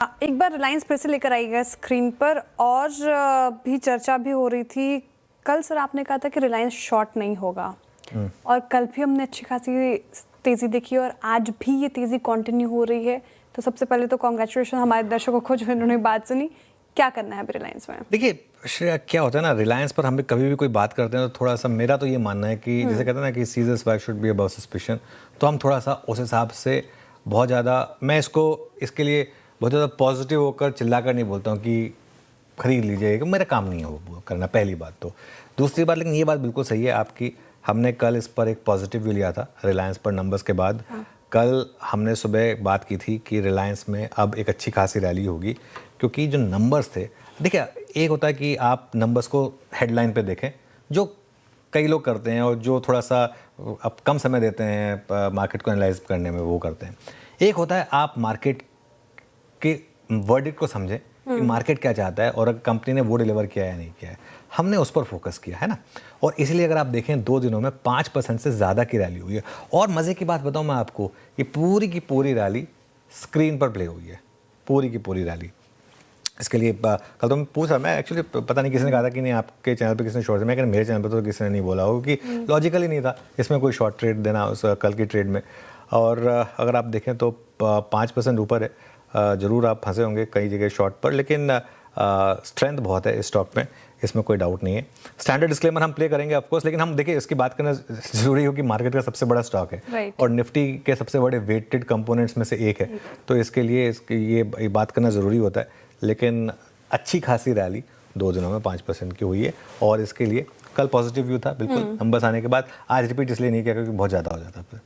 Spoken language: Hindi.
एक बार रिलायंस फिर से लेकर आई है स्क्रीन पर और भी चर्चा भी हो रही थी। कल सर आपने कहा था कि रिलायंस शॉर्ट नहीं होगा और कल भी हमने अच्छी खासी तेज़ी देखी और आज भी ये तेज़ी कंटिन्यू हो रही है। तो सबसे पहले तो कॉन्ग्रेचुलेशन हमारे दर्शकों को जो इन्होंने बात सुनी। क्या करना है अभी रिलायंस में? देखिए श्रेया, क्या होता है ना, रिलायंस पर हम कभी भी कोई बात करते हैं तो थोड़ा सा मेरा तो ये मानना है कि जैसे कहते हैं ना कि सीजर स्वैग शुड बी अबव सस्पिशन, तो हम थोड़ा सा उस हिसाब से बहुत ज़्यादा, मैं इसके लिए बहुत ज़्यादा पॉजिटिव होकर चिल्ला कर नहीं बोलता हूँ कि खरीद लीजिए, कि मेरा काम नहीं है वो करना, पहली बात तो। दूसरी बात, लेकिन ये बात बिल्कुल सही है आपकी, हमने कल इस पर एक पॉजिटिव व्यू लिया था रिलायंस पर नंबर्स के बाद। कल हमने सुबह बात की थी कि रिलायंस में अब एक अच्छी खासी रैली होगी, क्योंकि जो नंबर्स थे, देखिए एक होता है कि आप नंबर्स को हेडलाइन पे देखें, जो कई लोग करते हैं और जो थोड़ा सा अब कम समय देते हैं मार्केट को एनालाइज करने में, वो करते हैं। एक होता है आप मार्केट के वर्डिक्ट को समझें कि मार्केट क्या चाहता है और अगर कंपनी ने वो डिलीवर किया है या नहीं किया है, हमने उस पर फोकस किया है ना। और इसलिए अगर आप देखें 2 दिनों में 5% से ज़्यादा की रैली हुई है। और मज़े की बात बताऊं मैं आपको, कि पूरी की पूरी रैली स्क्रीन पर प्ले हुई है, पूरी की पूरी रैली। इसके लिए कल तो मैं पूछ रहा, मैं एक्चुअली पता नहीं किसी ने कहा था कि नहीं आपके चैनल पे किसने शॉर्ट, मैं कहना मेरे चैनल पे तो किसी ने नहीं बोला हो, कि लॉजिकल ही नहीं था इसमें कोई शॉर्ट ट्रेड देना उस कल की ट्रेड में। और अगर आप देखें तो 5% ऊपर है। ज़रूर आप फंसे होंगे कई जगह शॉर्ट पर, लेकिन स्ट्रेंथ बहुत है इस स्टॉक में, इसमें कोई डाउट नहीं है। स्टैंडर्ड डिस्क्लेमर हम प्ले करेंगे ऑफकोर्स, लेकिन हम देखिए इसकी बात करना जरूरी हो कि मार्केट का सबसे बड़ा स्टॉक है और निफ्टी के सबसे बड़े वेटेड कंपोनेंट्स में से एक है, तो इसके लिए ये बात करना ज़रूरी होता है। लेकिन अच्छी खासी रैली 2 दिनों में 5% की हुई है और इसके लिए कल पॉजिटिव व्यू था बिल्कुल। नंबर्स आने के बाद आज रिपीट इसलिए नहीं किया क्योंकि बहुत ज़्यादा हो जाता है।